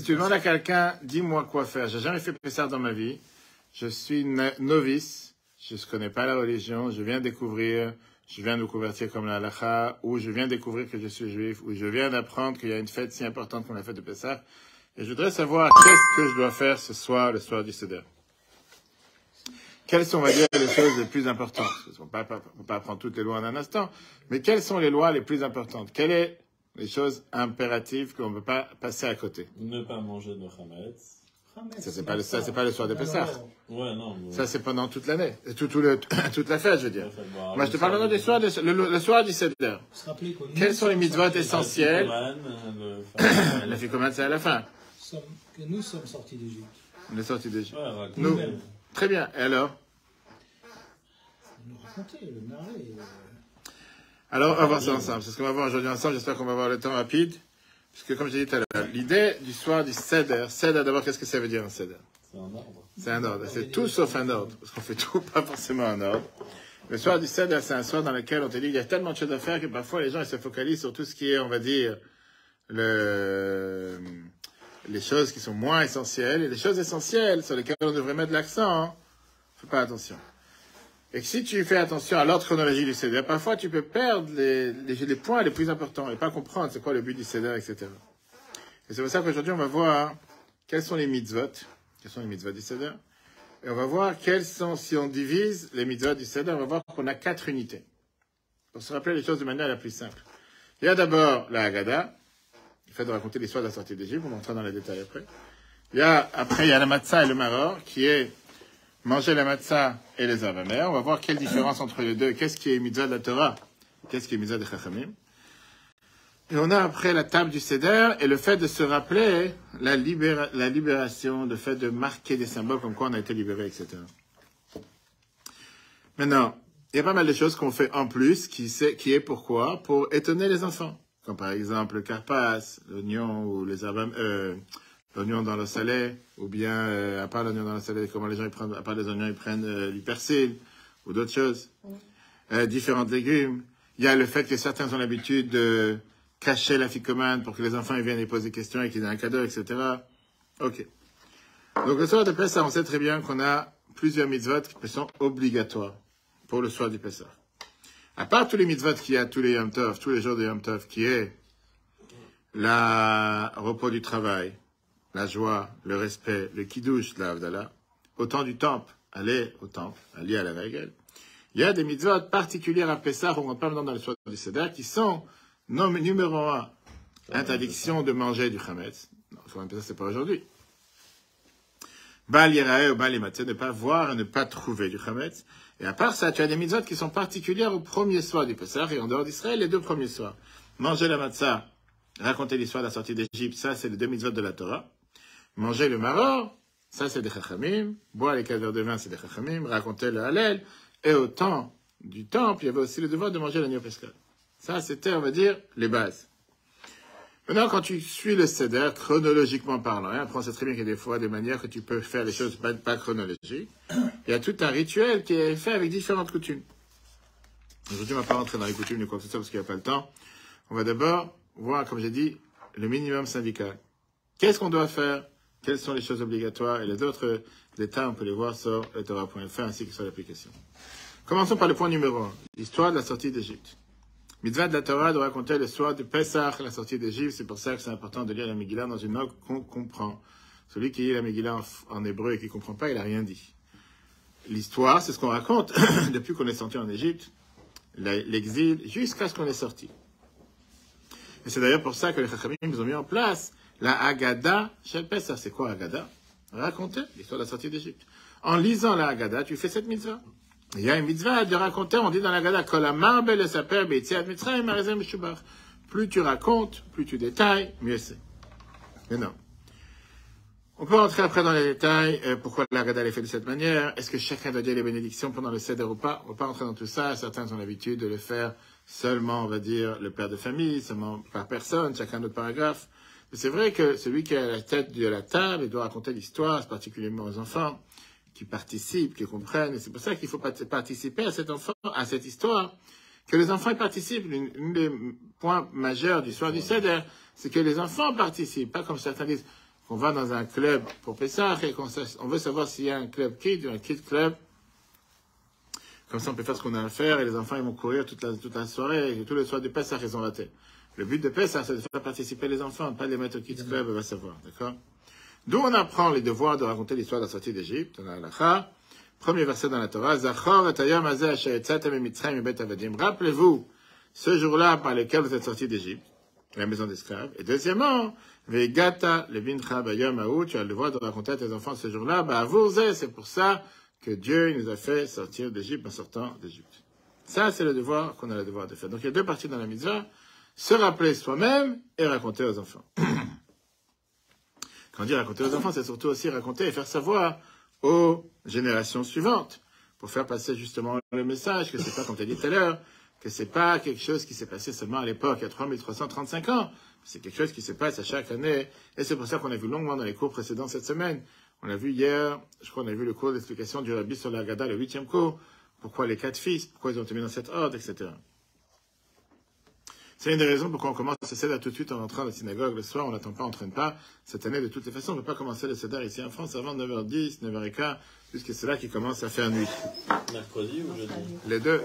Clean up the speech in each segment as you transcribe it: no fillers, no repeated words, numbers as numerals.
Si tu demandes à quelqu'un, dis-moi quoi faire. J'ai jamais fait Pessah dans ma vie. Je suis novice. Je ne connais pas la religion. Je viens découvrir. Je viens de me convertir comme la halakha. Ou je viens découvrir que je suis juif. Ou je viens d'apprendre qu'il y a une fête si importante comme la fête de Pessah. Et je voudrais savoir qu'est-ce que je dois faire ce soir, le soir du Seder. Quelles sont, on va dire, les choses les plus importantes? On ne peut pas apprendre toutes les lois en un instant. Mais quelles sont les lois les plus importantes? Quelles sont les choses impératives qu'on ne peut pas passer à côté? Ne pas manger de chametz. Ça, c'est pas le soir de Pessah. Ouais, non. Mais... Ça, c'est pendant toute l'année. Toute la fête, je veux dire. Moi, je te parle maintenant du soir, le soir du Seder. Quels sont les mitzvot essentiels? La ficomane, c'est à la fin. Que nous sommes sortis d'Égypte. On est sortis d'Égypte. Ouais, nous. Très bien. Et alors? Nous raconter, le narrer. Alors, on va voir ça ensemble. C'est ce qu'on va voir aujourd'hui ensemble. J'espère qu'on va avoir le temps rapide. Puisque, comme je l'ai dit tout à l'heure, l'idée du soir du Seder, d'abord, qu'est-ce que ça veut dire un Seder? C'est un ordre. C'est un ordre. C'est tout sauf un ordre. Parce qu'on fait tout, pas forcément un ordre. Le soir du Seder, c'est un soir dans lequel on te dit qu'il y a tellement de choses à faire que parfois les gens ils se focalisent sur tout ce qui est, on va dire, les choses qui sont moins essentielles. Et les choses essentielles sur lesquelles on devrait mettre l'accent, hein, fais pas attention. Et que si tu fais attention à l'ordre chronologique du Seder, parfois tu peux perdre les points les plus importants et pas comprendre c'est quoi le but du Seder, etc. Et c'est pour ça qu'aujourd'hui on va voir quels sont les mitzvot du Seder. Et on va voir quels sont, si on divise les mitzvot du Seder, on va voir qu'on a 4 unités. Pour se rappeler les choses de manière la plus simple. Il y a d'abord la Haggadah, le fait de raconter l'histoire de la sortie d'Égypte, on va entrer dans les détails après. Après, il y a la matzah et le maror, qui est manger la matzah et les herbes amères. On va voir quelle différence entre les deux. Qu'est-ce qui est mitzvah de la Torah? Qu'est-ce qui est mitzvah de Chachamim? Et on a après la table du Seder et le fait de se rappeler la libération, le fait de marquer des symboles comme quoi on a été libéré, etc. Maintenant, il y a pas mal de choses qu'on fait en plus qui est pourquoi? Pour étonner les enfants. Comme par exemple le karpas, l'oignon ou les herbes l'oignon dans le salé, ou bien, à part l'oignon dans le salé, comment les gens ils prennent, à part les oignons, ils prennent du persil, ou d'autres choses. Différents légumes. Il y a le fait que certains ont l'habitude de cacher la ficomane pour que les enfants ils viennent et posent des questions et qu'ils aient un cadeau, etc. Ok. Donc le soir de Pessah, on sait très bien qu'on a plusieurs mitzvot qui sont obligatoires pour le soir du Pessah. À part tous les mitzvot qu'il y a tous les Yom Tov, tous les jours de Yom Tov, qui est le repos du travail, la joie, le respect, le kiddush, la Havdalah, au temps du temple, aller au temple, aller à la règle. Il y a des mitzvot particulières à Pessah, on ne rentre pas maintenant dans le soir du Seder, qui sont numéro 1, interdiction de manger du chametz. Non, le soir de Pessah, c'est pas aujourd'hui. Bal yirae ou bal yimatzeh, ne pas voir et ne pas trouver du chametz. Et à part ça, tu as des mitzvot qui sont particulières au premier soir du Pessah, et en dehors d'Israël, les 2 premiers soirs. Manger la matzah, raconter l'histoire de la sortie d'Égypte, ça c'est les 2 mitzvot de la Torah. Manger le maror, ça c'est des chachamim. Boire les 4 verres de vin, c'est des chachamim. Raconter le halel. Et au temps du temple, il y avait aussi le devoir de manger l'agneau pascal. Ça, c'était, on va dire, les bases. Maintenant, quand tu suis le Seder, chronologiquement parlant, après on sait très bien qu'il y a des fois des manières que tu peux faire les choses pas chronologiques. Il y a tout un rituel qui est fait avec différentes coutumes. Aujourd'hui, on ne va pas rentrer dans les coutumes ni quoi que ce soit parce qu'il n'y a pas le temps. On va d'abord voir, comme j'ai dit, le minimum syndical. Qu'est-ce qu'on doit faire? Quelles sont les choses obligatoires? Et les autres détails, on peut les voir sur le Torah.fr ainsi que sur l'application. Commençons par le point numéro 1, l'histoire de la sortie d'Égypte. Mitzvah de la Torah de raconter le soir de Pessah, la sortie d'Égypte. C'est pour ça que c'est important de lire la Megillah dans une langue qu'on comprend. Celui qui lit la Megillah en hébreu et qui ne comprend pas, il n'a rien dit. L'histoire, c'est ce qu'on raconte depuis qu'on est sorti en Égypte, l'exil, jusqu'à ce qu'on est sorti. Et c'est d'ailleurs pour ça que les Chachamim ont mis en place la Haggadah chez Pessah. C'est quoi Haggadah? Raconter l'histoire de la sortie d'Égypte. En lisant la Haggadah, tu fais cette mitzvah. Il y a une mitzvah de raconter, on dit dans la Haggadah, Kol hamar belesaper beitziat Mitzrayim harizeh meshubach. Plus tu racontes, plus tu détailles, mieux c'est. Mais non. On peut rentrer après dans les détails, pourquoi la Haggadah est faite de cette manière. Est-ce que chacun doit dire les bénédictions pendant le Seder ou pas? On ne va pas rentrer dans tout ça. Certains ont l'habitude de le faire seulement, on va dire, le père de famille, seulement par personne, chacun notre paragraphe. Mais c'est vrai que celui qui est à la tête de la table, il doit raconter l'histoire, particulièrement aux enfants, qui participent, qui comprennent. Et c'est pour ça qu'il faut participer à cette histoire, que les enfants y participent. L'un des points majeurs du soir du Seder, c'est que les enfants participent. Pas comme certains disent, qu'on va dans un club pour Pessah et on veut savoir s'il y a un club kid ou un kid club. Comme ça, on peut faire ce qu'on a à faire et les enfants, ils vont courir toute la soirée et tous les soirs du Pessah, ils ont raté. Le but de Pessah, c'est de faire participer les enfants, pas de les mettre au kids club, on va savoir, d'accord? D'où on apprend les devoirs de raconter l'histoire de la sortie d'Égypte, dans la halakha. Premier verset dans la Torah, Zachor et hayom hazeh asher yetzatem miMitzrayim mibet avadim. Rappelez-vous ce jour-là par lequel vous êtes sortis d'Égypte, la maison d'esclaves. Et deuxièmement, Vegata levincha bayom haou, tu as le devoir de raconter à tes enfants ce jour-là, c'est pour ça que Dieu il nous a fait sortir d'Égypte en sortant d'Égypte. Ça, c'est le devoir qu'on a le devoir de faire. Donc il y a deux parties dans la mitzvah, se rappeler soi-même et raconter aux enfants. Quand on dit raconter aux enfants, c'est surtout aussi raconter et faire savoir aux générations suivantes, pour faire passer justement le message que c'est pas, comme tu as dit tout à l'heure, que c'est pas quelque chose qui s'est passé seulement à l'époque, il y a 3335 ans. C'est quelque chose qui se passe à chaque année. Et c'est pour ça qu'on a vu longuement dans les cours précédents cette semaine. On a vu hier, je crois qu'on a vu le cours d'explication du Rabbi sur la Haggadah, le 8e cours. Pourquoi les 4 fils, pourquoi ils ont été mis dans cet ordre, etc. C'est une des raisons pourquoi on commence le Seder tout de suite en entrant à la synagogue le soir. On n'attend pas, on ne traîne pas. Cette année, de toutes les façons, on ne peut pas commencer le Seder ici en France avant 9h10, 9h15, puisque c'est là qu'il commence à faire nuit. Mercredi ou jeudi? Les deux,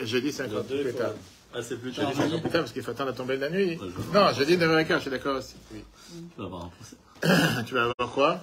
jeudi, c'est encore plus tard. Ah, c'est plus Jeudi, tard. c'est encore plus tard parce qu'il faut attendre la tombée de la nuit. Non, jeudi, 9h15, je suis d'accord aussi. Oui. Tu vas avoir un procès. Tu vas avoir quoi?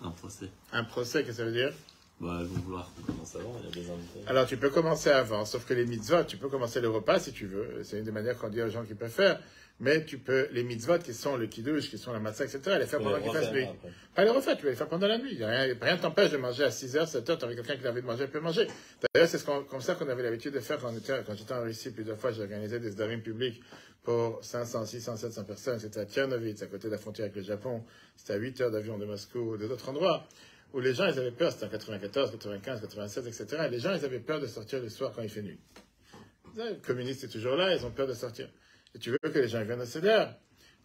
Un procès. Un procès, qu'est-ce que ça veut dire? Bah, ils vont vouloir qu'on commence avant, il y a des invités. Alors, tu peux commencer avant, sauf que les mitzvot, tu peux commencer le repas si tu veux. C'est une des manières qu'on dit aux gens qu'ils peuvent faire. Mais tu peux, les mitzvot qui sont le kiddush, qui sont la matzah, etc., les faire pendant qu'il fasse nuit. Pas les refaire, tu vas les faire pendant la nuit. Rien ne t'empêche de manger à 6h, 7h, t'as quelqu'un qui a envie de manger, il peut manger. D'ailleurs, c'est comme ça qu'on avait l'habitude de faire quand j'étais en Russie. Plusieurs fois, j'ai organisé des sdarim publics pour 500, 600, 700 personnes. C'était à Tchernovitz, à côté de la frontière avec le Japon. C'était à 8 heures d'avion de Moscou ou d'autres endroits. Où les gens, ils avaient peur, c'était en 94, 95, 96, etc. Et les gens, ils avaient peur de sortir le soir quand il fait nuit. Les communistes sont toujours là, ils ont peur de sortir. Et tu veux que les gens viennent au Seder.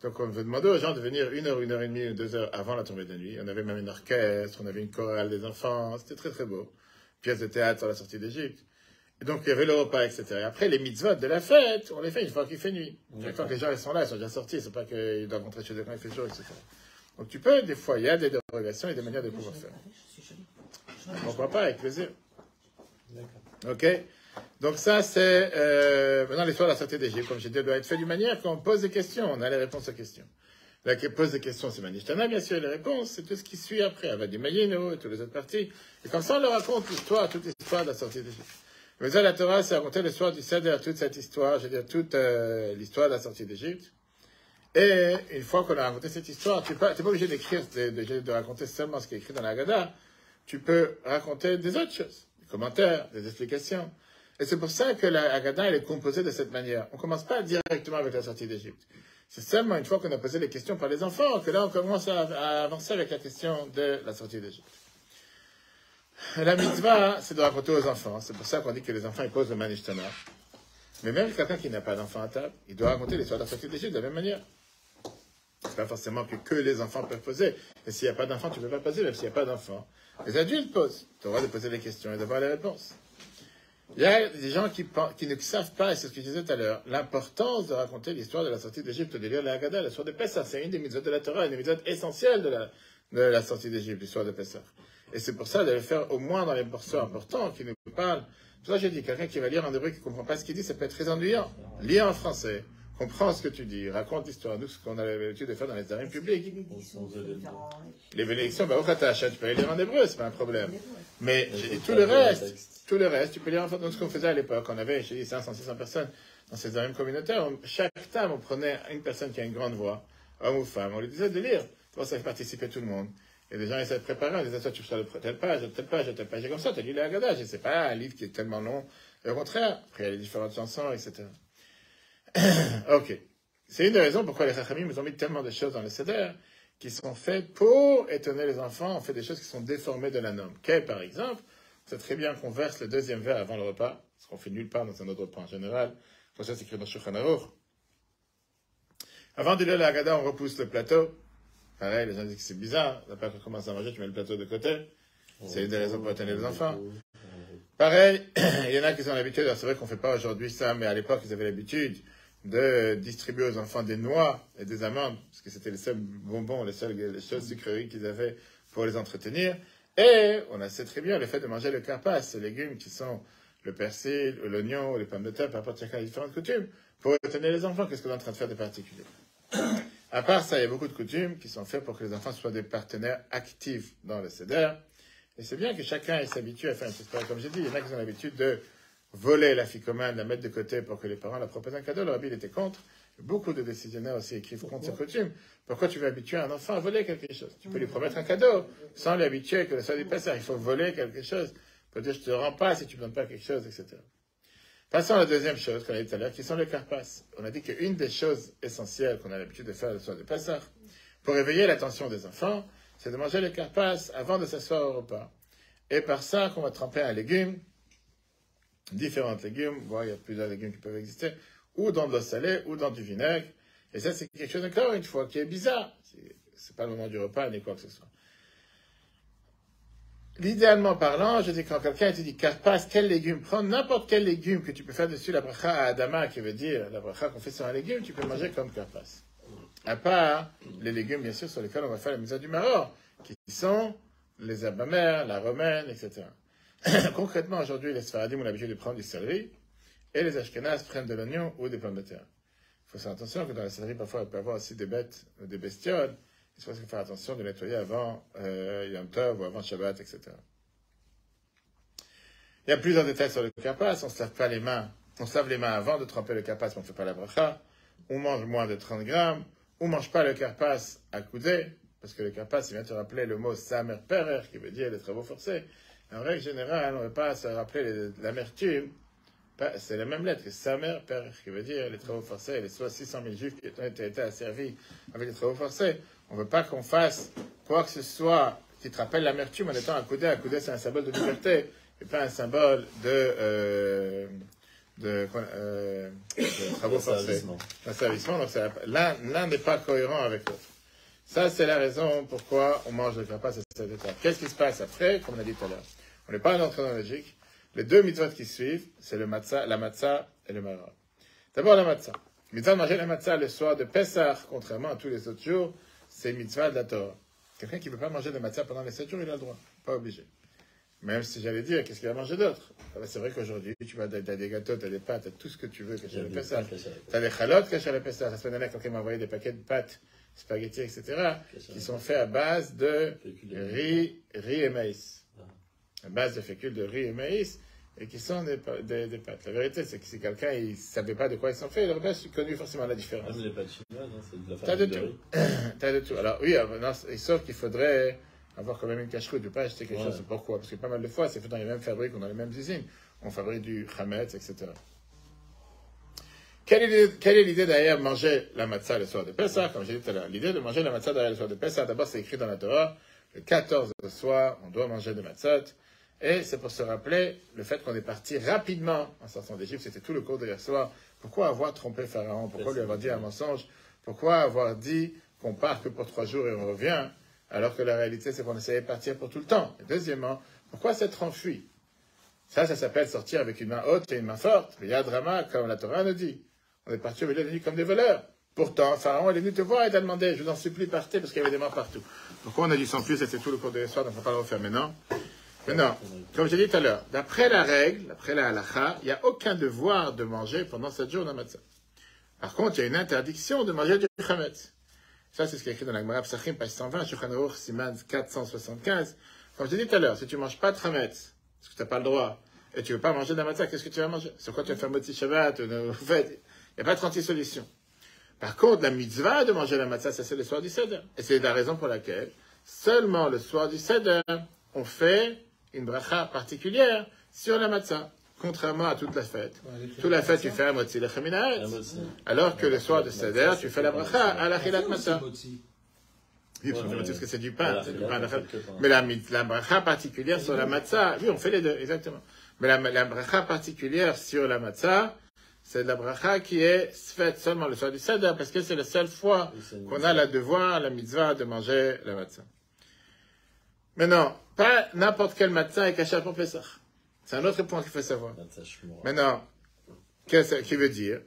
Donc on veut demander aux gens de venir 1h, 1h30 ou 2 heures avant la tombée de la nuit. On avait même une orchestre, on avait une chorale des enfants, c'était très très beau. Pièce de théâtre sur la sortie d'Égypte. Et donc il y avait le repas, etc. Et après les mitzvot de la fête, on les fait une fois qu'il fait nuit. Quand les gens ils sont là, ils sont déjà sortis, c'est pas qu'ils doivent rentrer chez eux quand il fait jour, etc. Donc tu peux, des fois, il y a des dérogations et des manières de pouvoir faire. Pourquoi pas, avec plaisir. D'accord. Ok? Donc ça, c'est maintenant l'histoire de la sortie d'Égypte. Comme j'ai dit, elle doit être faite d'une manière qu'on pose des questions, on a les réponses aux questions. Là, qui pose des questions, c'est Manishtana, bien sûr, et les réponses, c'est tout ce qui suit après, avec des Mayeno et toutes les autres parties. Et comme ça, on leur raconte l'histoire, toute l'histoire de la sortie d'Égypte. Mais ça, la Torah, c'est raconter l'histoire du Seder, toute cette histoire, je veux dire, toute l'histoire de la sortie d'Égypte. Et une fois qu'on a raconté cette histoire, tu n'es pas obligé d'écrire, de raconter seulement ce qui est écrit dans la Haggadah. Tu peux raconter des autres choses, des commentaires, des explications. Et c'est pour ça que la Haggadah, elle est composée de cette manière. On ne commence pas directement avec la sortie d'Égypte. C'est seulement une fois qu'on a posé les questions par les enfants que là, on commence à avancer avec la question de la sortie d'Égypte. La mitzvah, c'est de raconter aux enfants. C'est pour ça qu'on dit que les enfants, ils posent le manishtana. Mais même quelqu'un qui n'a pas d'enfant à table, il doit raconter l'histoire de la sortie d'Égypte de la même manière. C'est pas forcément que les enfants peuvent poser. Et s'il n'y a pas d'enfant, tu ne peux pas poser, même s'il n'y a pas d'enfant. Les adultes posent. Tu as le droit de poser les questions et d'avoir les réponses. Il y a des gens qui ne savent pas, et c'est ce que je disais tout à l'heure, l'importance de raconter l'histoire de la sortie d'Égypte, de lire la Haggadah, l'histoire de Pessah. C'est une des mitzvot de la Torah, une des mitzvot essentielles de la sortie d'Égypte, l'histoire de Pessah. Et c'est pour ça de le faire au moins dans les morceaux importants qui nous parlent. C'est pour ça que j'ai dit, quelqu'un qui va lire en hébreu qui ne comprend pas ce qu'il dit, ça peut être très ennuyant. Lire en français. Comprends ce que tu dis, raconte l'histoire. Nous, ce qu'on a l'habitude de faire dans les sdarim publics. Les bénédictions, tu peux les lire en hébreu, c'est pas un problème. Mais tout le reste, tu peux lire en français. Donc, ce qu'on faisait à l'époque, on avait, j'ai dit, 500, 600 personnes dans ces sdarim communautaires. Chaque table, on prenait une personne qui a une grande voix, homme ou femme, on lui disait de lire. Pour ça fait participer tout le monde. Et les gens essaient de préparer, on disait, toi, tu reçois telle page, et comme ça, tu as lu la Haggadah. Je sais pas, un livre qui est tellement long. Et au contraire, après, il y a les différentes chansons, etc. Ok. C'est une des raisons pourquoi les Chachamim nous ont mis tellement de choses dans le Seder qui sont faites pour étonner les enfants. On fait des choses qui sont déformées de la norme. Par exemple, c'est très bien qu'on verse le deuxième verre avant le repas, ce qu'on fait nulle part dans un autre repas en général. Pour ça, c'est écrit dans Shulchan Aruch. Avant de lire la Haggadah, on repousse le plateau. Pareil, les gens disent que c'est bizarre. Après qu'on commence à manger, tu mets le plateau de côté. C'est une des raisons pour étonner les enfants. Pareil, il y en a qui ont l'habitude, c'est vrai qu'on ne fait pas aujourd'hui ça, mais à l'époque, ils avaient l'habitude de distribuer aux enfants des noix et des amandes, parce que c'était les seuls bonbons, les choses sucreries qu'ils avaient pour les entretenir. Et on sait très bien le fait de manger le karpas, ces légumes qui sont le persil, l'oignon, les pommes de terre, par rapport à chacun a différentes coutumes, pour retenir les enfants. Qu'est-ce qu'on est en train de faire de particulier? À part ça, il y a beaucoup de coutumes qui sont faites pour que les enfants soient des partenaires actifs dans le seder. Et c'est bien que chacun s'habitue à faire une petite parole. Comme j'ai dit, il y en a qui ont l'habitude de voler la ficomane, la mettre de côté pour que les parents leur proposent un cadeau. Le rabbi, il était contre. Beaucoup de décisionnaires aussi écrivent contre ces coutumes. Pourquoi tu veux habituer un enfant à voler quelque chose? Tu peux lui promettre un cadeau sans l'habituer que le soir du Pessah. Il faut voler quelque chose. Pour dire, je te rends pas si tu ne donnes pas quelque chose, etc. Passons à la deuxième chose qu'on a dit tout à l'heure, qui sont les karpas. On a dit qu'une des choses essentielles qu'on a l'habitude de faire le soir du Pessah, pour éveiller l'attention des enfants, c'est de manger les karpas avant de s'asseoir au repas. Et par ça, qu'on va tremper un légume, différents légumes, il y a plusieurs légumes qui peuvent exister, ou dans de l'eau salée, ou dans du vinaigre. Et ça, c'est quelque chose encore une fois qui est bizarre. C'est pas le moment du repas, ni quoi que ce soit. Idéalement parlant, je dis quand quelqu'un te dit karpas, quel légume prendre, n'importe quel légume que tu peux faire dessus la bracha à Adama, qui veut dire la bracha qu'on fait sur un légume, tu peux manger comme karpas. À part les légumes, bien sûr, sur lesquels on va faire la mise du maror, qui sont les herbes amères, la romaine, etc. Concrètement, aujourd'hui, les Sfaradim ont l'habitude de prendre du céleri, et les Ashkenazes prennent de l'oignon ou des pommes de terre. Il faut faire attention que dans la céleri, parfois, il peut y avoir aussi des bêtes, des bestioles. Il faut faire attention de nettoyer avant Yom Tov ou avant Shabbat, etc. Il y a plusieurs détails sur le karpas. On ne se lave pas les mains. On se lave les mains avant de tremper le karpas, mais on ne fait pas la bracha. On mange moins de 30 grammes. On ne mange pas le karpas à coudée, parce que le karpas, il vient te rappeler le mot samer perer, qui veut dire les travaux forcés. En règle générale, on ne veut pas se rappeler l'amertume. C'est la même lettre que samer perer, qui veut dire les travaux forcés. Les soit 600 000 juifs qui ont été asservis avec les travaux forcés. On ne veut pas qu'on fasse quoi que ce soit qui te rappelle l'amertume en étant accoudé. Accoudé, c'est un symbole de liberté, et pas un symbole de travaux forcés. D'asservissement. Donc l'un n'est pas cohérent avec l'autre. Ça, c'est la raison pourquoi on mange le karpas à cette étape. Qu'est-ce qui se passe après, comme on a dit tout à l'heure? On n'est pas entré dans la logique. Les deux mitzvot qui suivent, c'est la matzah et le maror. D'abord la matzah. Mitzvah de manger la matzah le soir de Pessah, contrairement à tous les autres jours, c'est mitzvah de la Torah. Quelqu'un qui ne veut pas manger de matzah pendant les 7 jours, il a le droit. Pas obligé. Même si j'allais dire, qu'est-ce qu'il va manger d'autre? C'est vrai qu'aujourd'hui, tu as des gâteaux, tu as des pâtes, tu as tout ce que tu veux caché le Pessah. Tu as des chalotes caché le Pessah. La semaine dernière, quelqu'un m'a envoyé des paquets de pâtes, spaghettis, etc., qui sont faits à base de riz et maïs. À base de fécule de riz et maïs, et qui sont des pâtes. La vérité, c'est que si quelqu'un ne savait pas de quoi ils sont faits, il n'aurait pas connu forcément la différence. Même les pâtes chinoises, c'est de la T'as farine de de tout. riz. T'as de tout. Alors oui, non, sauf qu'il faudrait avoir quand même une cache-route, de ne pas acheter quelque chose. Pourquoi? Parce que pas mal de fois, c'est fait dans les mêmes fabriques, dans les mêmes usines. On fabrique du chametz, etc. Quelle est l'idée derrière manger la matzah le soir de Pessah? Comme j'ai dit tout à l'heure, l'idée de manger la matzah derrière le soir de Pessah, d'abord c'est écrit dans la Torah, le 14 au soir, on doit manger de matzot. Et c'est pour se rappeler le fait qu'on est parti rapidement en sortant d'Égypte. C'était tout le cours de hier soir. Pourquoi avoir trompé Pharaon? Pourquoi lui avoir dit un mensonge? Pourquoi avoir dit qu'on part que pour 3 jours et on revient, alors que la réalité c'est qu'on essayait de partir pour tout le temps? Et deuxièmement, pourquoi s'être enfui? Ça s'appelle sortir avec une main haute et une main forte. Il y a un drama, comme la Torah nous dit. On est parti au milieu de la nuit comme des voleurs. Pourtant, Pharaon, il est venu te voir et t'a demandé, je vous en supplie, partez, parce qu'il y avait des morts partout. Pourquoi on a dû s'enfuir? C'était tout le cours de hier soir, donc on ne va pas le refaire maintenant. Maintenant, comme j'ai dit tout à l'heure, d'après la règle, d'après la halakha, il n'y a aucun devoir de manger pendant 7 jours la matzah. Par contre, il y a une interdiction de manger du chametz. Ça, c'est ce qui est écrit dans la Gemara Psachim, page 120, Shulchan Aruch, Siman 475. Comme je l'ai dit tout à l'heure, si tu ne manges pas de chametz, parce que tu n'as pas le droit, et tu ne veux pas manger de la matzah, qu'est-ce que tu vas manger? Sur quoi tu vas faire motzi Shabbat? Il n'y a pas 36 solutions. Par contre, la mitzvah de manger la matzah, ça c'est le soir du Seder. Et c'est la raison pour laquelle, seulement le soir du Seder, on fait une bracha particulière sur la matzah, contrairement à toute la fête. Toute la fête, tu fais un motzi lechaminaet, alors que le soir de Seder, tu fais la bracha à la chilat matzah. Oui, parce que c'est du pain, c'est du pain. Mais la bracha particulière sur la matzah, oui, on fait les deux, exactement. Mais la bracha particulière sur la matzah, c'est la bracha qui est faite seulement le soir du Seder, parce que c'est la seule fois qu'on a le devoir, la mitzvah, de manger la matzah. Maintenant, pas n'importe quel matzah est caché pour Pessah. C'est un autre point qu'il faut savoir. Maintenant, qu'est-ce qu'il veut dire?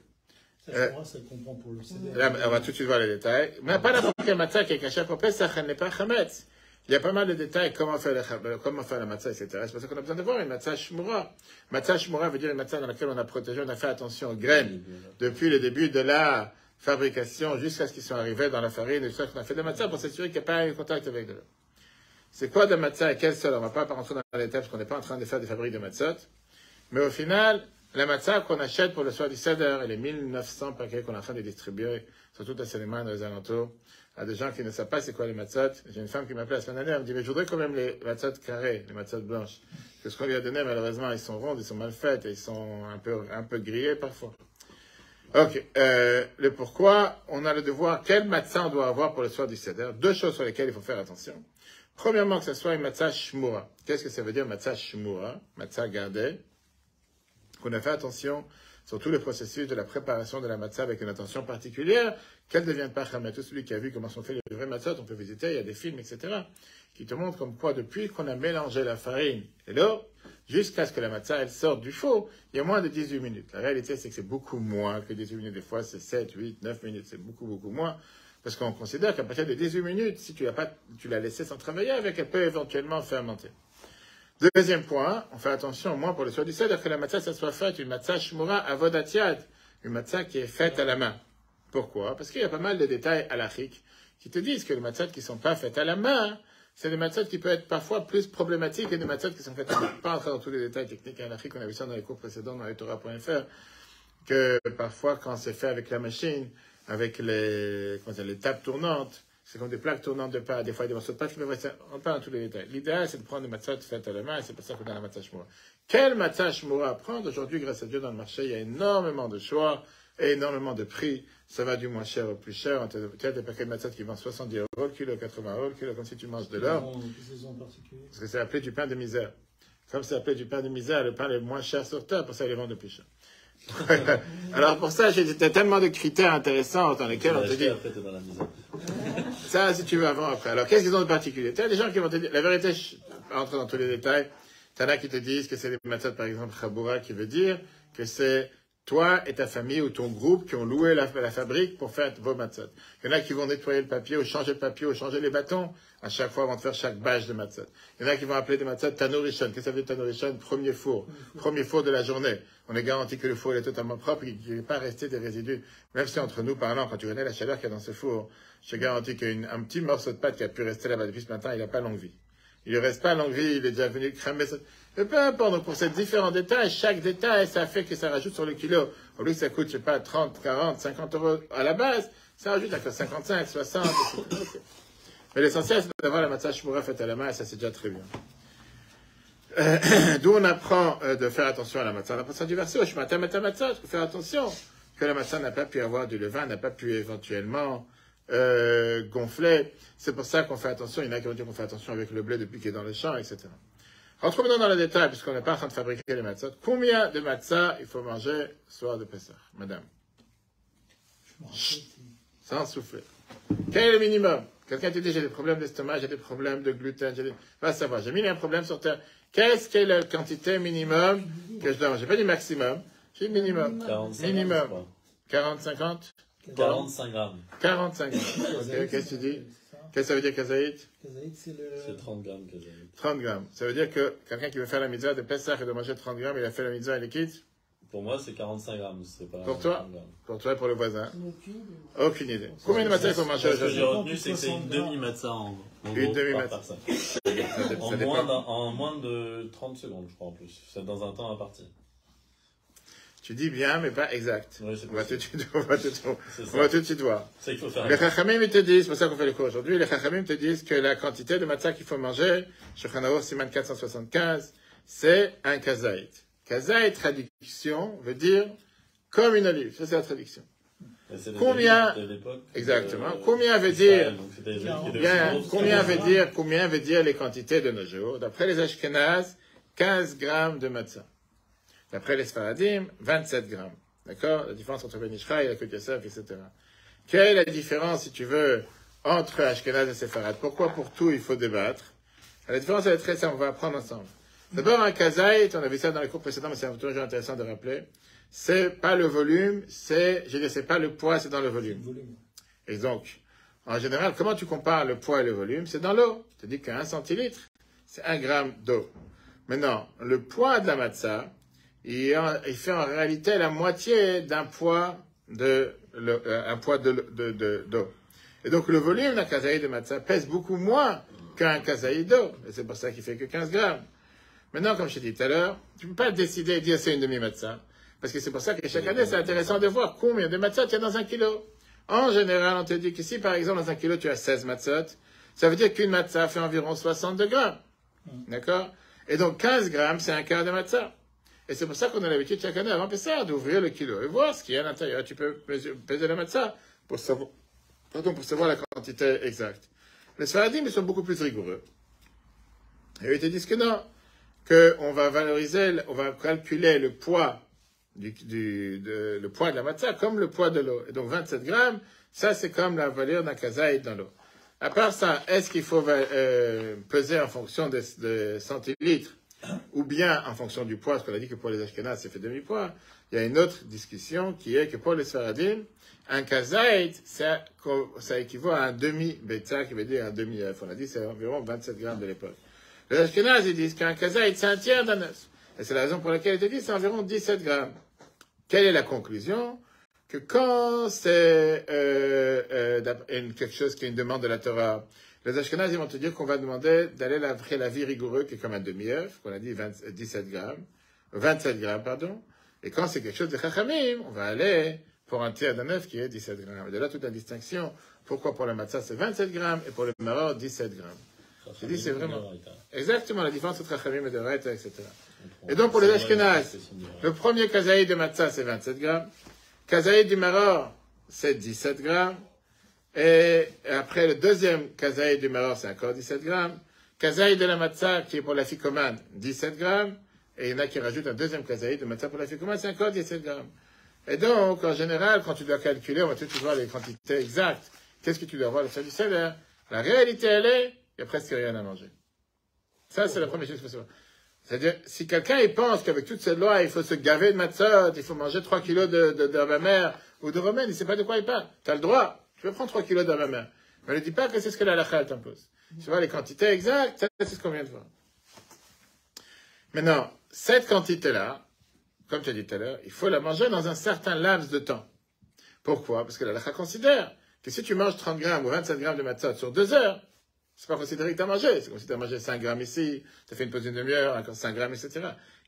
Ça comprend pour le CD. Là, on va tout de suite voir les détails. Mais pas n'importe quel matzah qui est caché pour Pesach, elle n'est pas chametz. Il y a pas mal de détails, comment faire la matzah, etc. C'est pour ça qu'on a besoin de voir une matzah shmura. Matzah shmura veut dire une matzah dans laquelle on a protégé, on a fait attention aux graines depuis le début de la fabrication jusqu'à ce qu'ils soient arrivés dans la farine, et tout ça qu'on a fait de matzah pour s'assurer qu'il n'y a pas eu contact avec de l'eau. C'est quoi de matzah et quel sol? On ne va pas rentrer dans les détails parce qu'on n'est pas en train de faire des fabriques de matzot. Mais au final, la matzah qu'on achète pour le soir du Seder et les 1900 paquets qu'on est en train de distribuer sur toute la Séléman et aux alentours, à des gens qui ne savent pas c'est quoi les matzot. J'ai une femme qui m'appelait la semaine dernière, elle me dit, mais je voudrais quand même les matzot carrés, les matzot blanches. Parce que ce qu'on lui a donné, malheureusement, ils sont rondes, ils sont mal faites et ils sont un peu grillés parfois. Ok, le pourquoi, on a le devoir, quel matzah on doit avoir pour le soir du Seder? Deux choses sur lesquelles il faut faire attention. Premièrement, que ce soit une matzah shmura. Qu'est-ce que ça veut dire matzah shmura? Matzah gardée. Qu'on a fait attention sur tout le processus de la préparation de la matzah avec une attention particulière, qu'elle ne devienne pas chamet. Tout celui qui a vu comment sont faits les vrais matzot, on peut visiter, il y a des films, etc., qui te montrent comme quoi, depuis qu'on a mélangé la farine et l'eau, jusqu'à ce que la matzah, elle sorte du four, il y a moins de 18 minutes. La réalité, c'est que c'est beaucoup moins que 18 minutes. Des fois, c'est 7, 8, 9 minutes. C'est beaucoup, beaucoup moins. Parce qu'on considère qu'à partir de 18 minutes, si tu l'as laissé sans travailler avec, elle peut éventuellement fermenter. Deuxième point, on fait attention au moins pour le soir du Seder que la matzah, ça soit faite, une matzah shmura avodatiad, une matzah qui est faite à la main. Pourquoi? Parce qu'il y a pas mal de détails halachiques qui te disent que les matzahs qui ne sont pas faites à la main, c'est des matzahs qui peuvent être parfois plus problématiques que des matzahs qui sont faites à la main. Pas entrer dans tous les détails techniques halachiques, on a vu ça dans les cours précédents dans les Torah.fr, que parfois quand c'est fait avec la machine, avec les tables tournantes, c'est comme des plaques tournantes de pâte, des fois il y a des morceaux de pâte qui peuvent rester, on parle dans tous les détails. L'idéal, c'est de prendre des matzahs faites à la main, et c'est pour ça qu'on a la matzah shmura. Quel matzah shmura prendre? Aujourd'hui, grâce à Dieu, dans le marché, il y a énormément de choix, et énormément de prix. Ça va du moins cher au plus cher. Tu as des paquets de matzahs qui vendent 70 € le kilo, 80 € le kilo, comme si tu manges de l'or. Parce que c'est appelé du pain de misère. Comme c'est appelé du pain de misère, le pain le moins cher sur terre, pour ça, ils les vendent le plus cher. Alors pour ça, j'ai tellement de critères intéressants dans lesquels on te dit. Après, t'es dans la misère. Ça, si tu veux, avant, après. Alors, qu'est-ce qu'ils ont de particulier? Tu as des gens qui vont te dire, la vérité, je rentre dans tous les détails. Tu en as qui te disent que c'est les matzot, par exemple, chaboura, qui veut dire que c'est toi et ta famille ou ton groupe qui ont loué la fabrique pour faire vos matzot. Il y en a qui vont nettoyer le papier ou changer le papier ou changer les bâtons à chaque fois avant de faire chaque bâche de matzot. Il y en a qui vont appeler des matzot tanurishon. Qu'est-ce que ça veut dire tanurishon? Premier four de la journée. On est garanti que le four est totalement propre et qu'il n'est pas resté des résidus. Même si entre nous parlant, quand tu connais la chaleur qu'il y a dans ce four, je te garantis qu'un petit morceau de pâte qui a pu rester là-bas depuis ce matin, il n'a pas longue vie. Il ne reste pas longue vie, il est déjà venu cramer. Mais peu importe, donc pour ces différents détails, chaque détail, ça fait que ça rajoute sur le kilo. Au lieu que ça coûte, je sais pas, 30, 40, 50 € à la base, ça rajoute à 55, 60, etc. Mais l'essentiel, c'est d'avoir la matzah shmura faite à la main, et ça c'est déjà très bien. D'où on apprend de faire attention à la matzah. On apprend ça du verset, je m'attends à la matzah, il faut faire attention que la matzah n'a pas pu avoir du levain, n'a pas pu éventuellement gonfler. C'est pour ça qu'on fait attention. Il y en a qui vont dire qu'on fait attention avec le blé depuis qu'il est dans les champs, etc. Rentrons maintenant dans le détail, puisqu'on n'est pas en train de fabriquer les matzahs. Combien de matzahs il faut manger soir de Pessah, madame? Sans souffler. Quel est le minimum? Quelqu'un te dit, j'ai des problèmes d'estomac, j'ai des problèmes de gluten, va savoir, j'ai mis un problème sur terre. Qu'est-ce qu'est la quantité minimum que je dois manger? J'ai pas dit maximum, j'ai dit minimum. 45 minimum. grammes, 40, 50? 45 grammes. 45 grammes. Ok, qu'est-ce que tu dis? Qu'est-ce que ça veut dire, kazaït? C'est 30 grammes que j'ai. 30 grammes. Ça veut dire que quelqu'un qui veut faire la mitzvah de Pessah et de manger 30 grammes, il a fait la mitzvah, il est quitte? Pour moi, c'est 45 grammes. C'est pas Pour toi? 30 grammes. Pour toi et pour le voisin? Aucune idée. Combien de matzahs il faut manger Ce que j'ai aujourd'hui? retenu, c'est que c'est une demi-matzah en Une gros, demi-matzah. par Ça personne. dépend. En moins de 30 secondes, je crois, en plus. C'est dans un temps imparti. Tu dis bien, mais pas exact. Oui, c'est On va tout possible. de suite voir. C'est qu'il faut faire. Les Chachamim, ils te disent, c'est pour ça qu'on fait le cours aujourd'hui, les Chachamim te disent que la quantité de matzah qu'il faut manger, Shulchan Aruch Siman 475, c'est un kazaït. Kazaït, traduction, veut dire comme une olive. Ça, c'est la traduction. Combien, exactement, combien veut dire, combien veut dire les quantités de nos jours? D'après les Ashkenaz, 15 grammes de matzah. D'après les Sfaradim, 27 grammes. D'accord? La différence entre Ben Ishraï et la Kut Yosef, etc. Quelle est la différence, si tu veux, entre Ashkenaz et Sepharad? Pourquoi pour tout il faut débattre? La différence, elle est très simple, on va apprendre ensemble. D'abord, un kazaït, on a vu ça dans les cours précédents, mais c'est toujours intéressant de rappeler. C'est pas le volume, c'est pas le poids, c'est dans le volume. Et donc, en général, comment tu compares le poids et le volume? C'est dans l'eau. Je te dis qu'un centilitre, c'est 1 gramme d'eau. Maintenant, le poids de la matzah, il fait en réalité la moitié d'un poids d'eau. Et donc, le volume d'un kazaï de matzah pèse beaucoup moins qu'un kazaï d'eau. Et c'est pour ça qu'il fait que 15 grammes. Maintenant, comme je t'ai dit tout à l'heure, tu ne peux pas décider et dire c'est une demi-matzah. Parce que c'est pour ça que chaque année, c'est intéressant de voir combien de matzahs tu as dans 1 kilo. En général, on te dit que si, par exemple, dans 1 kilo, tu as 16 matzahs, ça veut dire qu'une matzah fait environ 62 grammes. D'accord? Et donc, 15 grammes, c'est un quart de matzah. Et c'est pour ça qu'on a l'habitude chaque année, avant Pessah, d'ouvrir le kilo et voir ce qu'il y a à l'intérieur. Tu peux peser la matzah pour savoir la quantité exacte. Les Sfaradim, ils sont beaucoup plus rigoureux. Et ils te disent que non, qu'on va valoriser, on va calculer le poids le poids de la matzah comme le poids de l'eau. Et donc 27 grammes, ça c'est comme la valeur d'un kazaït dans l'eau. À part ça, est-ce qu'il faut peser en fonction de centilitres ou bien en fonction du poids, parce qu'on a dit que pour les Ashkenazes c'est fait demi-poids. Il y a une autre discussion qui est que pour les Sfaradim, un kazaït, ça équivaut à un demi-betza, qui veut dire un demi-œuf. On a dit c'est environ 27 grammes de l'époque. Les Ashkenazes, ils disent qu'un kazaït, c'est un tiers d'un œuf. Et c'est la raison pour laquelle il te dit c'est environ 17 grammes. Quelle est la conclusion? Que quand c'est quelque chose qui est une demande de la Torah, les Ashkenazes ils vont te dire qu'on va demander d'aller après la vie rigoureux, qui est comme un demi-œuf, qu'on a dit 27 grammes, pardon. Et quand c'est quelque chose de Chachamim, on va aller pour un tiers d'un œuf qui est 17 grammes. Et de là, toute la distinction. Pourquoi pour la matzah c'est 27 grammes et pour le maror 17 grammes. Je dis c'est vraiment exactement la différence entre Chachamim et de Raïta, etc. Et donc pour les Ashkenazes, le premier kazaï de matzah c'est 27 grammes. Kazaï du maror, c'est 17 grammes. Et après, le deuxième kazaï du maror, c'est encore 17 grammes. Kazaï de la matzah, qui est pour la ficomane, 17 grammes. Et il y en a qui rajoutent un deuxième kazaï de matzah pour la ficomane, c'est encore 17 grammes. Et donc, en général, quand tu dois calculer, on va tout voir les quantités exactes. Qu'est-ce que tu dois voir le du salaire? La réalité, elle est, il n'y a presque rien à manger. Ça, c'est la première chose qu'il faut savoir. C'est-à-dire, si quelqu'un il pense qu'avec toute cette loi, il faut se gaver de matzot, il faut manger 3 kilos de mère ou de romaine, il ne sait pas de quoi il parle. Tu as le droit, tu peux prendre 3 kilos de mère. Mais ne dis pas que c'est ce que la halakha t'impose. Tu vois les quantités exactes, ça, c'est ce qu'on vient de voir. Maintenant, cette quantité-là, comme tu as dit tout à l'heure, il faut la manger dans un certain laps de temps. Pourquoi? Parce que la halakha considère que si tu manges 30 grammes ou 27 grammes de matzot sur 2 heures, c'est pas considéré que tu as mangé. C'est comme si tu as mangé 5 grammes ici, tu as fait une pause d'une demi-heure, encore 5 grammes, etc.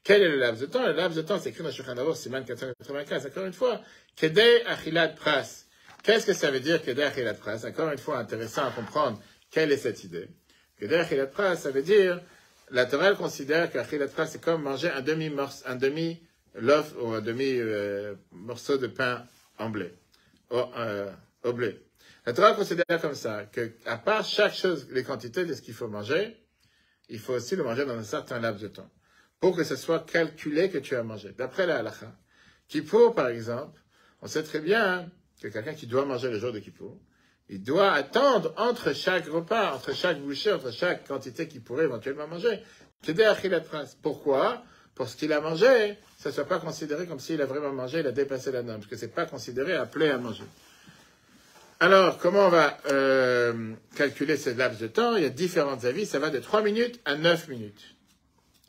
Quel est le laps de temps? Le laps de temps, c'est écrit dans Shulchan Aruch, Siman 495, encore une fois. Kedei achilat pras. Qu'est-ce que ça veut dire, Kedei achilat pras? Encore une fois, intéressant à comprendre quelle est cette idée. Kedei achilat pras, ça veut dire, la Torah considère qu'achilat pras, c'est comme manger un demi-loaf ou un demi-morceau de pain en blé, au blé. La Torah considère comme ça, qu'à part chaque chose, les quantités de ce qu'il faut manger, il faut aussi le manger dans un certain laps de temps, pour que ce soit calculé que tu as mangé. D'après la halakha, Kippour, par exemple, on sait très bien que quelqu'un qui doit manger le jour de Kippour, il doit attendre entre chaque repas, entre chaque bouchée, entre chaque quantité qu'il pourrait éventuellement manger. Pourquoi? Pour ce qu'il a mangé, ça ne soit pas considéré comme s'il a vraiment mangé, il a dépassé la norme, parce que ce n'est pas considéré appelé à manger. Alors, comment on va calculer ces laps de temps? Il y a différents avis, ça va de 3 minutes à 9 minutes.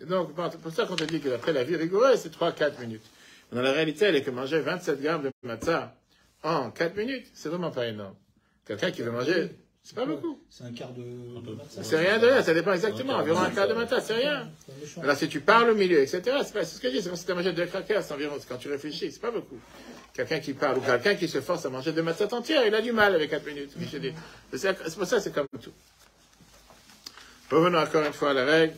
Et donc, c'est pour ça qu'on te dit que d'après la vie rigoureuse, c'est 3-4 minutes. Mais dans la réalité, elle est que manger 27 grammes de matzah en 4 minutes, c'est vraiment pas énorme. Quelqu'un qui veut manger, c'est pas beaucoup. C'est un quart de matzah. C'est rien de rien, ça dépend exactement. Environ un quart de matzah, c'est rien. Alors, si tu parles au milieu, etc., c'est ce que je dis, c'est comme si tu as mangé 2 crackers, c'est environ, quand tu réfléchis, c'est pas beaucoup. Quelqu'un qui parle ou quelqu'un qui se force à manger 2 matzahs entières, il a du mal avec 4 minutes. Je dis. C'est pour ça, c'est comme tout. Revenons encore une fois à la règle.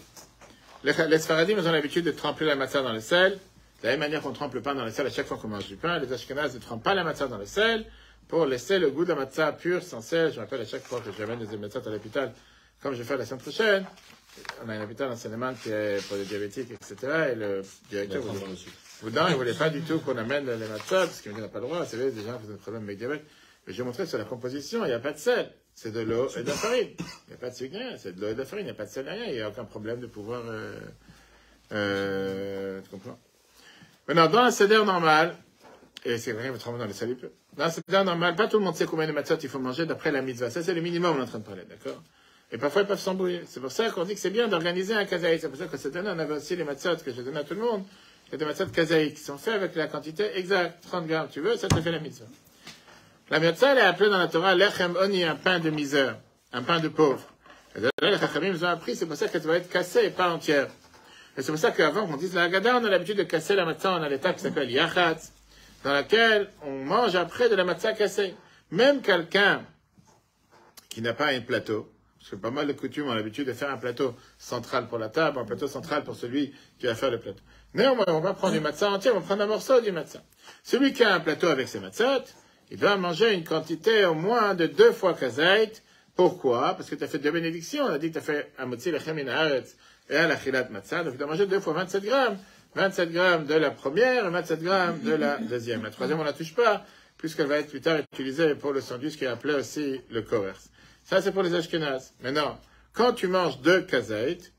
Les Sfaradim ont l'habitude de tremper la matzah dans le sel. De la même manière qu'on trempe le pain dans le sel à chaque fois qu'on mange du pain, les Ashkenazes ne trempent pas la matzah dans le sel pour laisser le goût de la matzah pure, sans sel. Je me rappelle à chaque fois que j'amène des matzahs à l'hôpital, comme je vais faire la semaine prochaine, on a un hôpital d'enseignement qui est pour les diabétiques, etc. Et le directeur il ne voulait pas du tout qu'on amène les matzahs, parce qu'il n'a pas le droit. Vous savez, des gens qui ont des problèmes avec diabète. Mais j'ai montré sur la composition, il n'y a pas de sel. C'est de l'eau et de la farine. Il n'y a pas de sucre, rien. C'est de l'eau et de la farine. Il n'y a pas de sel, rien. Il n'y a aucun problème de pouvoir Tu comprends? Maintenant, dans un seder normal, et c'est vrai, votre dans les salipes, dans un seder normal, pas tout le monde sait combien de matzot il faut manger d'après la mitzvah. Ça, c'est le minimum, on est en train de parler, d'accord? Et parfois, ils peuvent s'embrouiller. C'est pour ça qu'on dit que c'est bien d'organiser un kazaït. C'est pour ça que cette année, on avait aussi les matzot que je donnais à tout le monde. Il y a des matzot kazaït qui sont faits avec la quantité exacte. 30 grammes, tu veux, ça te fait la mitzvah. La mitzvah, elle est appelée dans la Torah, lechem oni, un pain de misère, un pain de pauvre. Et là, les chachamim nous ont appris, c'est pour ça qu'elle doit être cassée et pas entière. Et c'est pour ça qu'avant qu'on dise la Haggadah, on a l'habitude de casser la matzah, on a l'étape qui s'appelle yachatz, dans laquelle on mange après de la matzah cassée. Même quelqu'un qui n'a pas un plateau, parce que pas mal de coutumes ont l'habitude de faire un plateau central pour la table, un plateau central pour celui qui va faire le plateau. Néanmoins, on va prendre du matzah entier, on va prendre un morceau du matzah. Celui qui a un plateau avec ses matzot, il doit manger une quantité au moins de 2 fois kazaït. Pourquoi? Parce que tu as fait 2 bénédictions. On a dit que tu as fait un motzi lechem min haaretz et un achilat matzah. Donc tu dois manger 2 fois 27 grammes. 27 grammes de la première et 27 grammes de la deuxième. La troisième, on ne la touche pas, puisqu'elle va être plus tard utilisée pour le sandwich qui est appelé aussi le kowers. Ça, c'est pour les ashkenazes. Maintenant, quand tu manges 2 kazaït,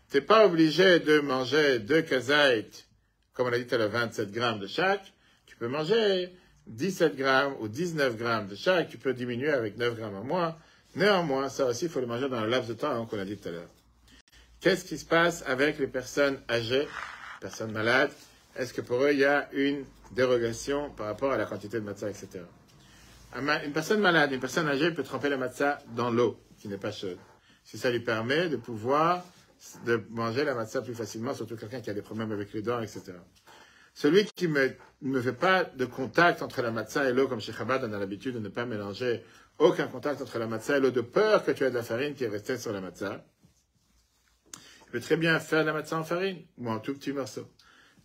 tu n'es pas obligé de manger 2 kazaït, comme on a dit tout à l'heure, 27 grammes de chaque. Tu peux manger 17 grammes ou 19 grammes de chaque. Tu peux diminuer avec 9 grammes en moins. Néanmoins, ça aussi, il faut le manger dans le laps de temps qu'on a dit tout à l'heure. Qu'est-ce qui se passe avec les personnes âgées, personnes malades? Est-ce que pour eux, il y a une dérogation par rapport à la quantité de matzah, etc. Une personne malade, une personne âgée peut tremper la matzah dans l'eau, qui n'est pas chaude. Si ça lui permet de pouvoir de manger la matzah plus facilement, surtout quelqu'un qui a des problèmes avec les dents, etc. Celui qui ne fait pas de contact entre la matzah et l'eau, comme chez Chabad, on a l'habitude de ne pas mélanger aucun contact entre la matzah et l'eau, de peur que tu aies de la farine qui est restée sur la matzah. Il peut très bien faire la matzah en farine, ou en tout petit morceau.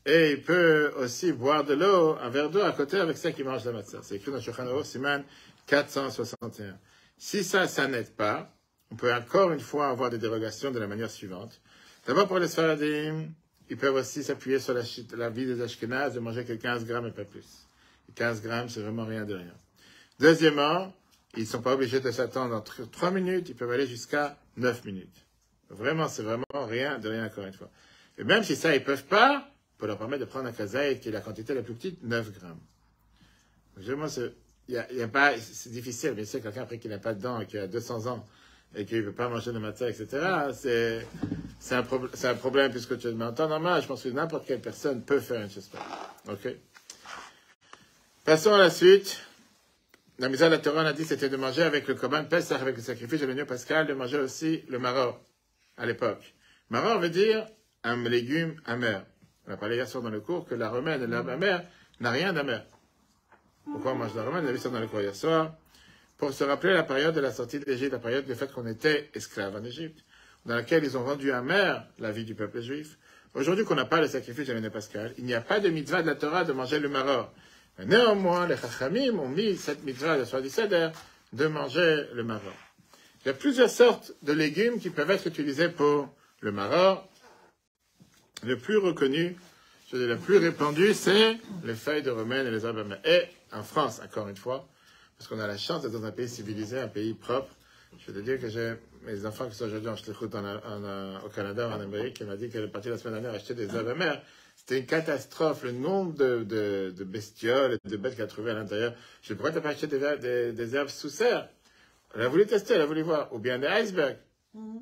Et il peut aussi boire de l'eau, un verre d'eau à côté avec ça qui mange la matzah. C'est écrit dans Shulchan Aruch, Siman 461. Si ça n'aide pas, on peut encore une fois avoir des dérogations de la manière suivante. D'abord, pour les Sfaradim, ils peuvent aussi s'appuyer sur la vie des Ashkenazes de manger que 15 grammes et pas plus. Et 15 grammes, c'est vraiment rien de rien. Deuxièmement, ils ne sont pas obligés de s'attendre entre 3 minutes, ils peuvent aller jusqu'à 9 minutes. Vraiment, c'est vraiment rien de rien, encore une fois. Et même si ça, ils ne peuvent pas, on peut leur permettre de prendre un kazaït qui est la quantité la plus petite, 9 grammes. Donc, vraiment, c'est difficile, bien sûr, quelqu'un après qui n'a pas de dents et qui a 200 ans et qui ne veut pas manger de matzah, etc., c'est un problème puisque tu es en temps normal. Je pense que n'importe quelle personne peut faire une chose pareille. Ok? Passons à la suite. La mise à la Torah, on a dit, c'était de manger avec le korban Pesach, avec le sacrifice de l'agneau pascal, de manger aussi le maror, à l'époque. Maror veut dire un légume amer. On a parlé hier soir dans le cours que la romaine et l'herbe amère n'a rien d'amer. Pourquoi on mange la romaine? On a vu ça dans le cours hier soir. Pour se rappeler la période de la sortie d'Égypte, la période du fait qu'on était esclaves en Égypte, dans laquelle ils ont rendu amer la vie du peuple juif. Aujourd'hui qu'on n'a pas le sacrifice de l'année pascale, il n'y a pas de mitzvah de la Torah de manger le maror. Mais néanmoins, les chachamim ont mis cette mitzvah de soir du seder de manger le maror. Il y a plusieurs sortes de légumes qui peuvent être utilisés pour le maror. Le plus reconnu, le plus répandu, c'est les feuilles de romaine et les herbes amères. Et en France, encore une fois, parce qu'on a la chance d'être dans un pays civilisé, un pays propre. Je veux te dire que j'ai mes enfants qui sont aujourd'hui en Shlichut au Canada, en Amérique, qui m'a dit qu'elle est partie la semaine dernière acheter des herbes amères. C'était une catastrophe, le nombre de bestioles et de bêtes qu'elle a trouvées à l'intérieur. Je dis, pourquoi tu n'as pas acheté des herbes sous serre? Elle a voulu tester, elle a voulu voir. Ou bien des icebergs.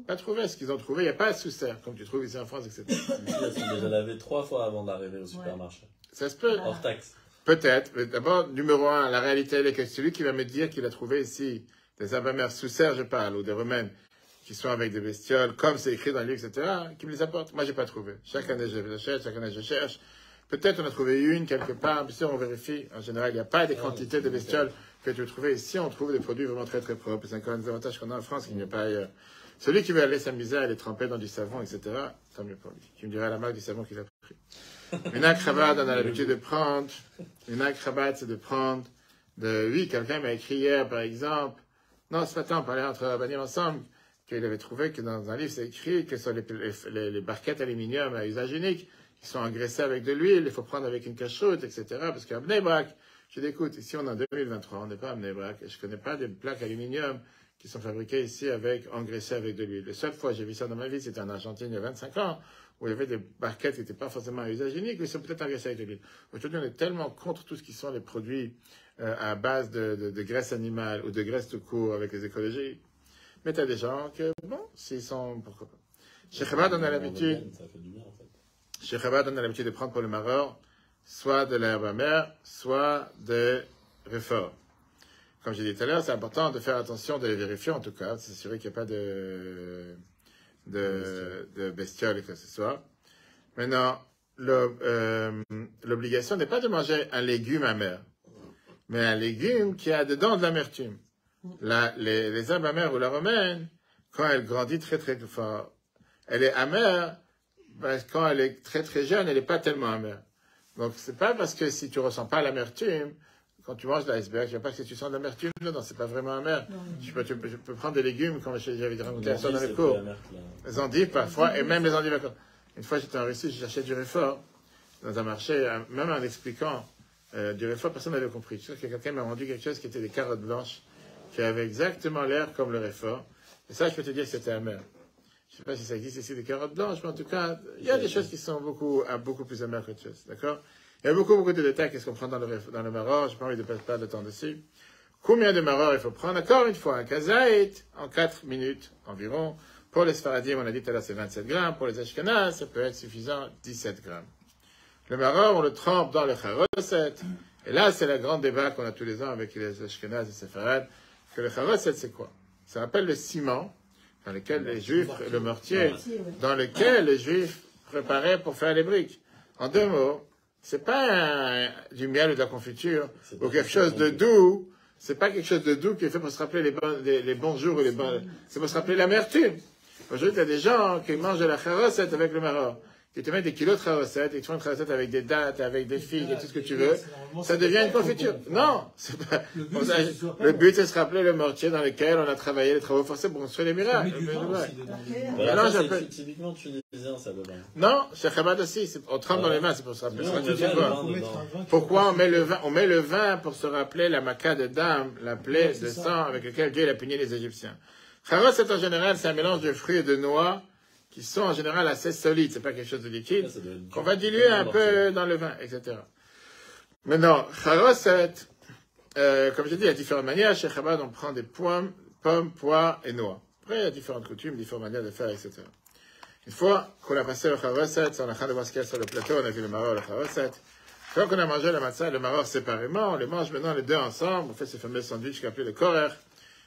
Pas trouvé. Ce qu'ils ont trouvé, il n'y a pas sous serre, comme tu trouves ici en France, etc. Elles sont déjà lavées 3 fois avant d'arriver au supermarché. Ça se peut. Hors taxe. Peut-être. Mais d'abord, numéro 1, la réalité, elle est que celui qui va me dire qu'il a trouvé ici des herbes amères sous serre, je parle, ou des romaines, qui sont avec des bestioles, comme c'est écrit dans le livre, etc., qui me les apportent. Moi, j'ai pas trouvé. Chaque année, je les achète, chaque année, je cherche. Peut-être on a trouvé une quelque part, bien sûr, on vérifie. En général, il n'y a pas des quantités de bestioles que tu veux trouver. Ici, on trouve des produits vraiment très, très propres. C'est encore un des avantages qu'on a en France, qu'il n'y a pas ailleurs. Celui qui veut aller s'amuser à aller tremper dans du savon, etc., tant mieux pour lui. Qui me dira la marque du savon qu'il a pris. Une akrabat, on a l'habitude de prendre. Une akrabat, c'est de prendre oui, quelqu'un m'a écrit hier, par exemple. Non, ce matin, on parlait entre rabbinim ensemble, qu'il avait trouvé que dans un livre, c'est écrit que sur les barquettes aluminium à usage unique, qui sont engraissées avec de l'huile, il faut prendre avec une cache-route, etc. Parce qu'à Bnei Brak, je dis, écoute, ici on est en 2023, on n'est pas à Bnei Brak, et je ne connais pas des plaques aluminium qui sont fabriquées ici engraissées avec de l'huile. La seule fois que j'ai vu ça dans ma vie, c'était en Argentine il y a 25 ans, où il y avait des barquettes qui n'étaient pas forcément à usage unique, mais ils sont peut-être engraissés avec de l'huile. Aujourd'hui, on est tellement contre tout ce qui sont les produits à base de graisse animale ou de graisse tout court avec les écologies. Mais tu as des gens que, bon, s'ils sont, pourquoi pas. Chez Chabad, on a l'habitude, Ça fait du bien, en fait. chez Chabad, on a l'habitude de prendre pour le maror, soit de l'herbe amère, soit de réfort. Comme j'ai dit tout à l'heure, c'est important de faire attention, de les vérifier en tout cas, de s'assurer qu'il n'y a pas de bestioles et que ce soit. Maintenant, l'obligation n'est pas de manger un légume amer, mais un légume qui a dedans de l'amertume. Les herbes amères ou la romaine, quand elle grandit très très fort, elle est amère, parce que quand elle est très très jeune, elle n'est pas tellement amère. Donc c'est pas parce que si tu ressens pas l'amertume, quand tu manges l'iceberg, je ne sais pas si tu sens l'amertume dedans, c'est pas vraiment amer. Je peux prendre des légumes, comme j'avais raconté ça dans les cours. Les endives parfois, et même les endives. Une fois j'étais en Russie, j'ai acheté du réfort dans un marché, même en expliquant du réfort, personne n'avait compris. Je sais que quelqu'un m'a vendu quelque chose qui était des carottes blanches, qui avait exactement l'air comme le réfort. Et ça, je peux te dire que c'était amer. Je ne sais pas si ça existe ici des carottes blanches, mais en tout cas, il y a des choses qui sont beaucoup plus amères qu'autre chose. D'accord? Il y a beaucoup de détails qu'est-ce qu'on prend dans le maror. Je n'ai pas envie de perdre de temps dessus. Combien de maror il faut prendre? Encore une fois, un kazaït en 4 minutes environ. Pour les sfaradim, on a dit tout à l'heure, c'est 27 grammes. Pour les ashkenaz, ça peut être suffisant, 17 grammes. Le maror, on le trempe dans le charoset. Et là, c'est le grand débat qu'on a tous les ans avec les ashkenaz et les séfarades. Que le charoset, c'est quoi? Ça rappelle le ciment dans lequel les juifs, le mortier, dans lequel les juifs préparaient pour faire les briques. En 2 mots, c'est pas du miel ou de la confiture, ou quelque chose de doux. C'est pas quelque chose de doux qui est fait pour se rappeler les bons jours ou les bons... C'est pour se rappeler l'amertume. Aujourd'hui, il y a des gens qui mangent de la charoset avec le maror, qui te mettent des kilos de charoset, et qui font une charoset avec des dattes, avec des figues, et tout ce que tu veux. Ça devient une confiture. Non, c'est pas... Le but, c'est de se rappeler le mortier dans lequel on a travaillé les travaux forcés pour construire les miracles. Typiquement tunisien, ça, le vin. Non, chez Chabad aussi, on trempe dans les vins, c'est pour se rappeler. Pourquoi on met le vin? On met le vin pour se rappeler la maca de dame, la plaie de sang avec laquelle Dieu a puni les Égyptiens. Charoset, c'est en général, c'est un mélange de fruits et de noix qui sont en général assez solides, c'est pas quelque chose de liquide, qu'on va diluer un peu dans le vin, etc. Maintenant, charoset, comme j'ai dit, il y a différentes manières. Chez Chabad, on prend des pommes, pois et noix. Après, il y a différentes coutumes, différentes manières de faire, etc. Une fois qu'on a passé le charoset, on a train de voir ce qu'il y a sur le plateau, on a vu le maror, le charoset. Quand on a mangé le matzah et le maror séparément, on les mange maintenant les deux ensemble, on fait ce fameux sandwich qu'on appelle le korer.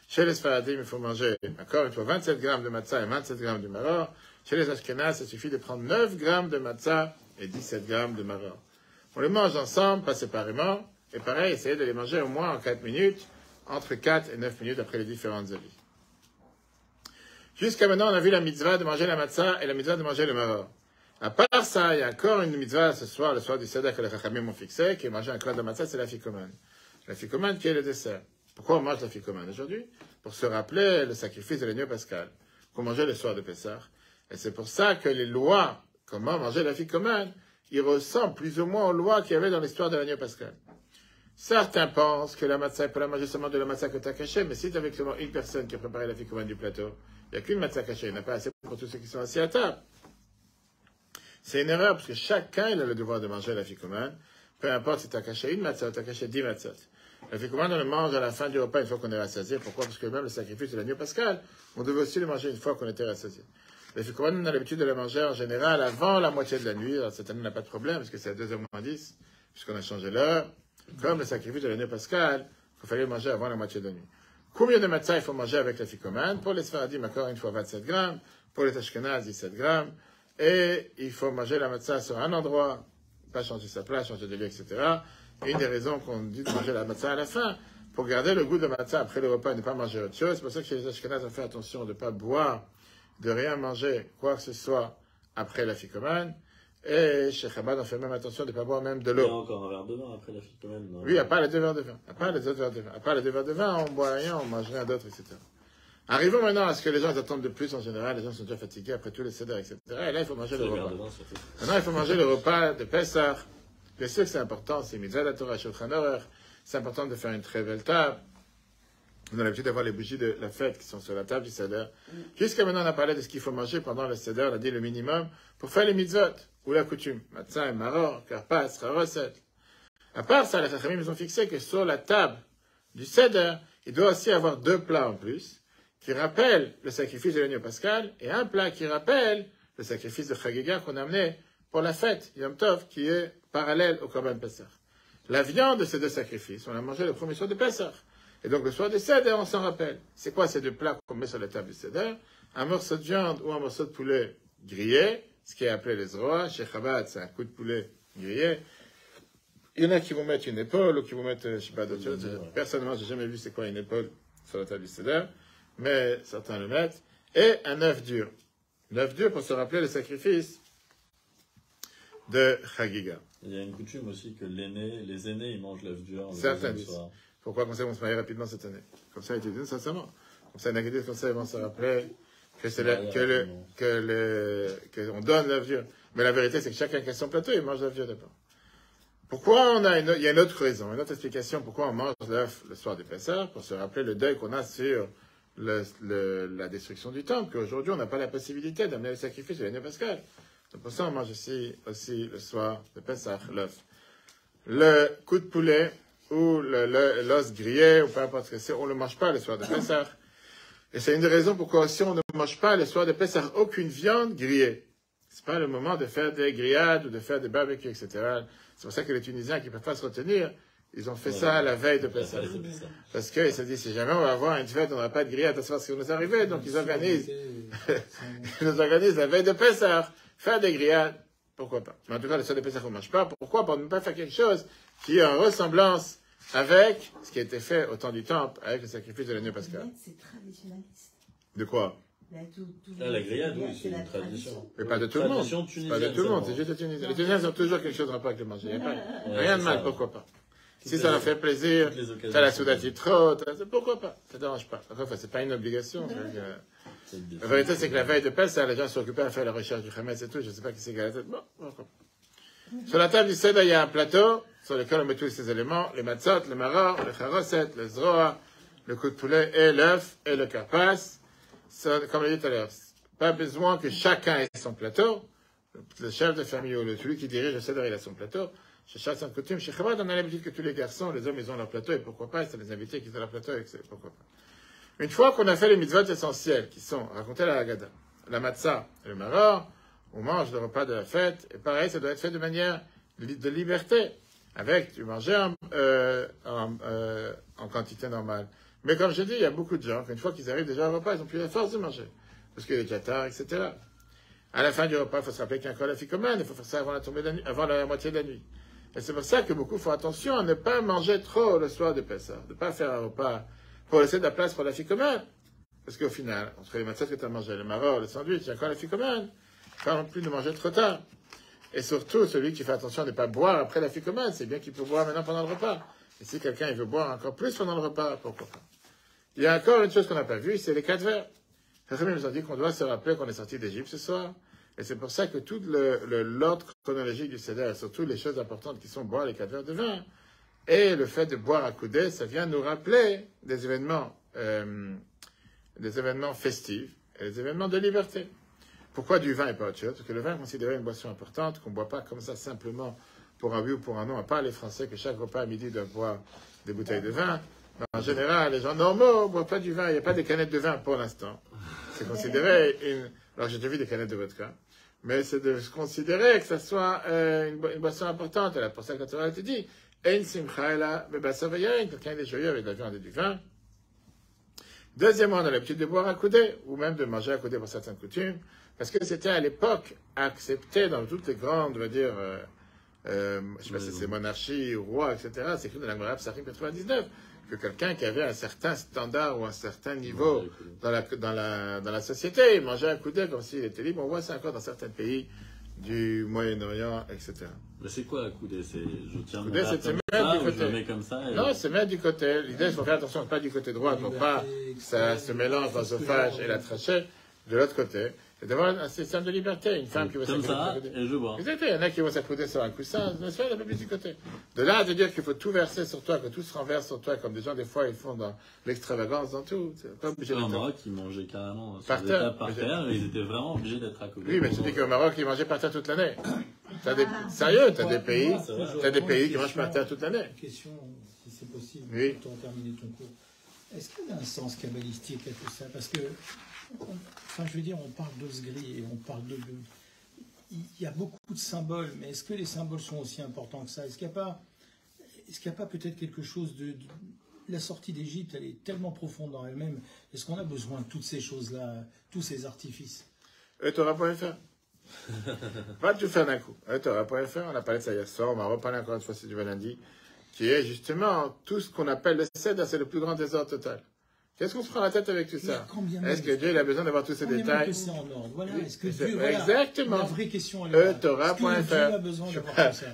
Chez les sfaradim, il faut manger, encore une fois, 27 grammes de matzah et 27 grammes de maror. Chez les ashkenaz, il suffit de prendre 9 grammes de matzah et 17 grammes de maror. On les mange ensemble, pas séparément, et pareil, essayez de les manger au moins en 4 minutes, entre 4 et 9 minutes après les différentes avis. Jusqu'à maintenant, on a vu la mitzvah de manger la matzah et la mitzvah de manger le maror. À part ça, il y a encore une mitzvah ce soir, le soir du Seder que les Chachamim ont fixé, qui est manger un clot de matzah, c'est la ficomane. La ficomane qui est le dessert. Pourquoi on mange la ficomane aujourd'hui? Pour se rappeler le sacrifice de l'agneau pascal, qu'on mangeait le soir de Pessah. Et c'est pour ça que les lois, comment manger la ficomane, ils ressemblent plus ou moins aux lois qu'il y avait dans l'histoire de l'agneau pascal. Certains pensent que la matzah, il faut la manger seulement de la matzah que tu as cachée, mais si tu as avec seulement une personne qui a préparé la ficomane du plateau, il n'y a qu'une matzah cachée, il n'y en a pas assez pour tous ceux qui sont assis à table. C'est une erreur, parce que chacun il a le devoir de manger la ficomane, peu importe si tu as caché une matzah ou tu as caché 10 matzahs. La ficomane, on le mange à la fin du repas une fois qu'on est rassasié. Pourquoi? Parce que même le sacrifice de l'agneau pascal, on devait aussi le manger une fois qu'on était rassasié. La ficomane, on a l'habitude de le manger en général avant la moitié de la nuit. Alors cette année, on n'a pas de problème, parce que c'est à 2h-10, puisqu'on a changé l'heure. Comme le sacrifice de l'agneau pascal, il fallait le manger avant la moitié de la nuit. Combien de matzah il faut manger avec la ficomane? Pour les sfaradim, encore une fois, 27 grammes. Pour les ashkenaz, 17 grammes. Et il faut manger la matzah sur un endroit, pas changer sa place, changer de lieu, etc. Et une des raisons qu'on dit de manger la matzah à la fin, pour garder le goût de matzah après le repas et ne pas manger autre chose. C'est pour ça que chez les ashkenaz, on fait attention de ne pas boire, de rien manger, quoi que ce soit, après la ficomane. Et chez Chabad, on fait même attention de ne pas boire même de l'eau. Il y a encore un verre de vin après la ficomane. Oui, à part les 2 verres de vin. À part les 2 verres de vin. À part les 2 verres de vin, on boit rien, on mange rien d'autre, etc. Arrivons maintenant à ce que les gens attendent de plus en général. Les gens sont déjà fatigués après tous les céders, etc. Et là, il faut manger le repas. Maintenant, il faut manger le repas de Pessah. Bien sûr que c'est important, c'est mitzvah de la Torah, Shulchan Aruch. C'est important de faire une très belle table. On a l'habitude d'avoir les bougies de la fête qui sont sur la table du Seder. Jusqu'à maintenant, on a parlé de ce qu'il faut manger pendant le Seder, on a dit le minimum, pour faire les mitzvot, ou la coutume. Matzah et maror, karpas, recette. À part ça, les Chachamim, ils ont fixé que sur la table du Seder, il doit aussi avoir 2 plats en plus, qui rappellent le sacrifice de l'agneau pascal, et un plat qui rappelle le sacrifice de Chagiga qu'on a amené pour la fête, Yom Tov, qui est parallèle au Korban Pessah. La viande de ces 2 sacrifices, on l'a mangé le premier soir de Pessah. Et donc le soir du Seder, on s'en rappelle. C'est quoi ces 2 plats qu'on met sur la table du Seder? Un morceau de viande ou un morceau de poulet grillé, ce qui est appelé les zroa. Chez Chabad, c'est un coup de poulet grillé. Il y en a qui vont mettre une épaule ou qui vont mettre, je sais pas, d'autres choses. Personnellement, j'ai jamais vu c'est quoi une épaule sur la table du Seder, mais certains le mettent. Et un œuf dur. L'œuf dur pour se rappeler le sacrifice de Chagiga. Il y a une coutume aussi que les aînés, ils mangent l'œuf dur. Certains disent. Pourquoi comme ça, on se marie rapidement cette année? Comme ça, ils te disent sincèrement. Comme ça, il comme ça, ils vont se rappeler que c'est qu'on donne l'œuf dur. Mais la vérité, c'est que chacun qui a son plateau, il mange l'œuf dur d'abord. Pourquoi il y a une autre raison, une autre explication pourquoi on mange l'œuf le soir du Pessah, pour se rappeler le deuil qu'on a sur la destruction du temple, qu'aujourd'hui, on n'a pas la possibilité d'amener le sacrifice de l'agneau pascal. Donc pour ça, on mange aussi le soir de Pessah, l'œuf. Le coup de poulet, ou l'os grillé, ou peu importe ce que c'est, on ne le mange pas le soir de Pessah. Et c'est une des raisons pourquoi aussi on ne mange pas le soir de Pessah aucune viande grillée. C'est pas le moment de faire des grillades ou de faire des barbecues, etc. C'est pour ça que les Tunisiens qui ne peuvent pas se retenir, ils ont fait ça la veille de Pessah. Parce qu'ils se disent, si jamais on va avoir une fête, on n'aura pas de grillade, à savoir ce qui va nous arriver. Donc ils organisent la veille de Pessah, faire des grillades. Pourquoi pas? Mais en tout cas, le soir de Pessah, on ne mange pas. Pourquoi? Pour ne pas faire quelque chose qui est en ressemblance avec ce qui a été fait au temps du temple, avec le sacrifice de l'agneau pascal. C'est traditionnaliste. De quoi? La grillade, oui, c'est une tradition. Mais pas de tout le monde. Pas de tout le monde, c'est juste les Tunisiens. Les Tunisiens ont toujours quelque chose en rapport avec le manger. Il n'y a pas rien de mal, pourquoi pas? Si ça leur fait plaisir, t'as la soudati trop, pourquoi pas? Ça ne dérange pas. Enfin, c'est pas une obligation. La vérité, c'est que la veille de Pessah, les gens sont occupés à faire la recherche du Khametz et tout. Je ne sais pas qui c'est qui a la tête. Bon, pourquoi pas? Sur la table du Seder, il y a un plateau sur lequel on met tous ces éléments, les matzot, le maror, le charoset, le zroa, le coup de poulet et l'œuf et le karpas. Comme je l'ai dit tout à l'heure, pas besoin que chacun ait son plateau. Le chef de famille ou celui qui dirige le Seder, il a son plateau. Chez Chasse en coutume, chez Chabad, on a l'habitude que tous les garçons, les hommes, ils ont leur plateau, et pourquoi pas, c'est les invités qui ont leur plateau, et pourquoi pas. Une fois qu'on a fait les mitzvot essentiels, qui sont racontés à la Haggadah, la matzah et le maror, on mange le repas de la fête, et pareil, ça doit être fait de manière de liberté, avec du manger en quantité normale. Mais comme je dis, il y a beaucoup de gens, qu'une fois qu'ils arrivent déjà au repas, ils n'ont plus la force de manger, parce qu'il est déjà tard, etc. À la fin du repas, il faut se rappeler qu'il y a encore la ficomane, il faut faire ça avant avant la moitié de la nuit. Et c'est pour ça que beaucoup font attention à ne pas manger trop le soir de Pessah, de ne pas faire un repas pour laisser de la place pour la ficomane. Parce qu'au final, entre les matzot que tu as mangé, le maror, le sandwich, il y a encore la ficomane. Pas non plus de manger trop tard. Et surtout, celui qui fait attention à ne pas boire après la ficomane, c'est bien qu'il peut boire maintenant pendant le repas. Et si quelqu'un il veut boire encore plus pendant le repas, pourquoi pas? Il y a encore une chose qu'on n'a pas vue, c'est les 4 verres. Les nous ont dit qu'on doit se rappeler qu'on est sorti d'Égypte ce soir. Et c'est pour ça que tout l'ordre chronologique du Seder, surtout les choses importantes qui sont boire les 4 verres de vin, et le fait de boire à coudée, ça vient nous rappeler des événements festifs et des événements de liberté. Pourquoi du vin et pas autre chose? Parce que le vin est considéré une boisson importante, qu'on ne boit pas comme ça simplement pour un oui ou pour un non, à part les Français que chaque repas à midi doivent boire des bouteilles de vin. En général, les gens normaux ne boivent pas du vin, il n'y a pas des canettes de vin pour l'instant. C'est considéré alors j'ai déjà vu des canettes de vodka, mais c'est de se considérer que ça soit une boisson importante. Et là, pour ça que la Torah te dit, Ein simcha ela bebasar v'yayin, quelqu'un est joyeux avec de la viande et du vin. Deuxièmement, on a l'habitude de boire à coudée, ou même de manger à coudée pour certaines coutumes, parce que c'était à l'époque accepté dans toutes les grandes, on va dire, je ne sais pas si c'est monarchie ou roi, etc. C'est écrit dans la Gemara Psachim 99. Que quelqu'un qui avait un certain standard ou un certain niveau dans la société, il mangeait à coudée comme s'il était libre. On voit ça encore dans certains pays du Moyen-Orient, etc. Mais c'est quoi la coudée? Je tiens coudée, c'est se mettre du côté. Je le mets comme ça et... Non, se mettre du côté. L'idée, il faut faire attention, pas du côté droit, pour pas que ça se mélange l'œsophage et la trachée, de l'autre côté. C'est d'avoir un système de liberté. Une femme qui veut Comme ça, s'accouder. et je bois. Exactement. Il y en a qui vont s'accouder sur un coussin, la sphère, la plus du côté. De là à te dire qu'il faut tout verser sur toi, que tout se renverse sur toi, comme des gens, des fois, ils font dans l'extravagance, dans tout. C'est pas obligé Au d'être. Maroc, ils mangeaient carrément sur Par des terre. tables par terre, et ils étaient vraiment obligés d'être accoudés. Oui, mais je dis qu'au Maroc, ils mangeaient par terre toute l'année. Sérieux, t'as des pays, qui mangent par terre toute l'année. Une question, si c'est possible, Oui. pour terminer ton cours. Est-ce qu'il y a un sens kabbalistique à tout ça? Parce que, enfin, je veux dire, on parle d'Osgri et on parle de... Il y a beaucoup de symboles, mais est-ce que les symboles sont aussi importants que ça? Est-ce qu'il n'y a pas peut-être quelque chose de... La sortie d'Égypte, elle est tellement profonde dans elle-même. Est-ce qu'on a besoin de toutes ces choses-là, tous ces artifices? Torah.fr. Pas tout faire d'un coup. Torah.fr, on a parlé de ça hier soir, on va reparler encore une fois du lundi, qui est justement tout ce qu'on appelle le Seder, c'est le plus grand désordre total. Qu'est-ce qu'on se prend la tête avec tout ça? Est-ce que Dieu il a besoin d'avoir tous ces détails? C'est en ordre. Voilà. Est-ce que C'est- Dieu, voilà, exactement. la vraie question est là. Torah.fr. Est-ce que Dieu a besoin d'avoir tout ça?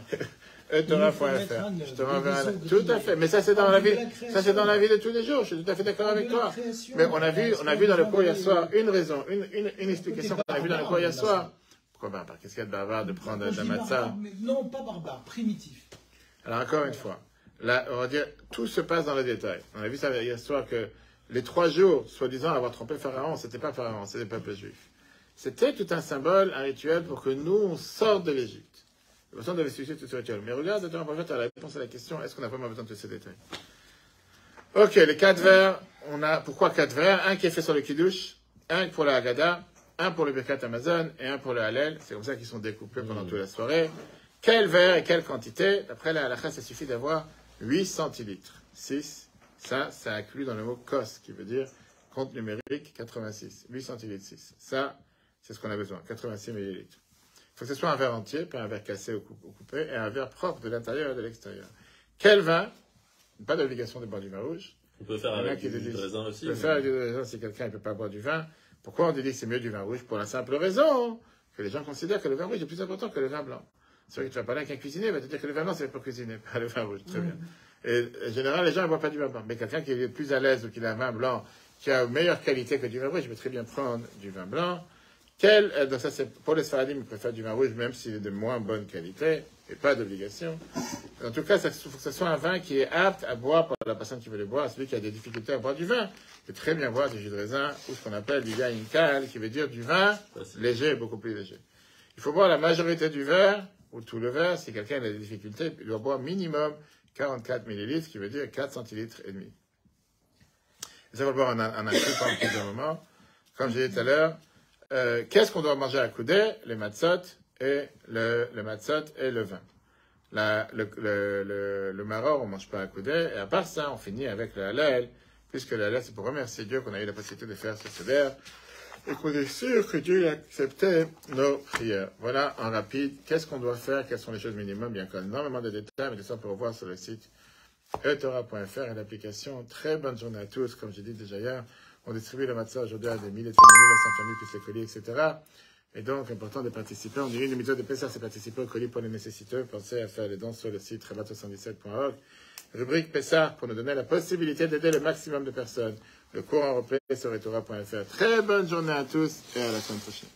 Torah.fr. Je te renverrai là. Tout à fait. Mais ça, c'est dans la vie, ça, c'est dans la vie de tous les jours. Je suis tout à fait d'accord avec toi. Mais on a vu dans le cours hier soir une raison, une explication qu'on a vu dans le cours hier soir. Pourquoi barbare? Qu'est-ce qu'il y a de barbare de prendre de la matzah? Non, pas barbare, primitif. Alors, encore une fois, là, on va dire, tout se passe dans les détails. On a vu ça hier soir que les 3 jours, soi-disant avoir trompé Pharaon, c'était pas Pharaon, c'était le peuple juif. C'était tout un symbole, un rituel pour que nous, on sorte de l'Égypte. De toute façon, on devait suivre tout ce rituel. Mais regarde, tu as la réponse à la question, est-ce qu'on a vraiment besoin de tous ces détails? Ok, les 4 vers, pourquoi 4 vers? Un qui est fait sur le Kiddush, un pour la Haggadah, un pour le Birkat Amazon et un pour le Hallel. C'est comme ça qu'ils sont découpés pendant toute la soirée. Quel verre et quelle quantité? D'après la halakha, ça suffit d'avoir 8 centilitres. 6, ça inclut dans le mot kos, qui veut dire compte numérique 86. 8 centilitres 6. Ça, c'est ce qu'on a besoin, 86 millilitres. Il faut que ce soit un verre entier, pas un verre cassé ou coupé, et un verre propre de l'intérieur et de l'extérieur. Quel vin? Pas d'obligation de boire du vin rouge. On peut faire avec du raisin aussi. On peut faire avec du raisin si quelqu'un ne peut pas boire du vin. Pourquoi on dit que c'est mieux du vin rouge? Pour la simple raison que les gens considèrent que le vin rouge est plus important que le vin blanc. C'est vrai que tu vas parler avec un cuisinier, il va te dire que le vin blanc, c'est pour cuisiner, pas le vin rouge. Très bien. Et en général, les gens ne boivent pas du vin blanc. Mais quelqu'un qui est plus à l'aise ou qui a un vin blanc qui a une meilleure qualité que du vin rouge, je peux très bien prendre du vin blanc. Donc ça, c'est pour les Sfaradim, ils préfèrent du vin rouge, même s'il est de moins bonne qualité, et pas d'obligation. En tout cas, il faut que ce soit un vin qui est apte à boire par la personne qui veut le boire, celui qui a des difficultés à boire du vin. Il peut très bien boire du jus de raisin, ou ce qu'on appelle du yain kal, qui veut dire du vin léger, beaucoup plus léger. Il faut boire la majorité du verre, ou tout le verre, si quelqu'un a des difficultés, il doit boire minimum 44 millilitres, qui veut dire 4 centilitres et demi. Et ça va le boire en un coup pendant plusieurs moments. Comme j'ai dit tout à l'heure, qu'est-ce qu'on doit manger à coudée? Les matzot et le matzot et le vin. Le maror, on ne mange pas à coudée. Et à part ça, on finit avec le halal, puisque le halal, c'est pour remercier Dieu qu'on a eu la possibilité de faire ce seder et qu'on est sûr que Dieu a accepté nos prières. Voilà, en rapide, qu'est-ce qu'on doit faire? Quelles sont les choses minimum? Il y a encore énormément de détails, mais tout ça, on peut revoir sur le site etora.fr et l'application. Très bonne journée à tous. Comme j'ai dit déjà hier, on distribue le matzah aujourd'hui à des milliers de familles, 900 familles, plus les colis, etc. Et donc, important de participer. On dirait une méthode de Pessah, c'est participer au colis pour les nécessiteux. Pensez à faire les dons sur le site rebat77.org. Rubrique Pessah pour nous donner la possibilité d'aider le maximum de personnes. Le cours en replay sur etora.fr. Très bonne journée à tous et à la semaine prochaine.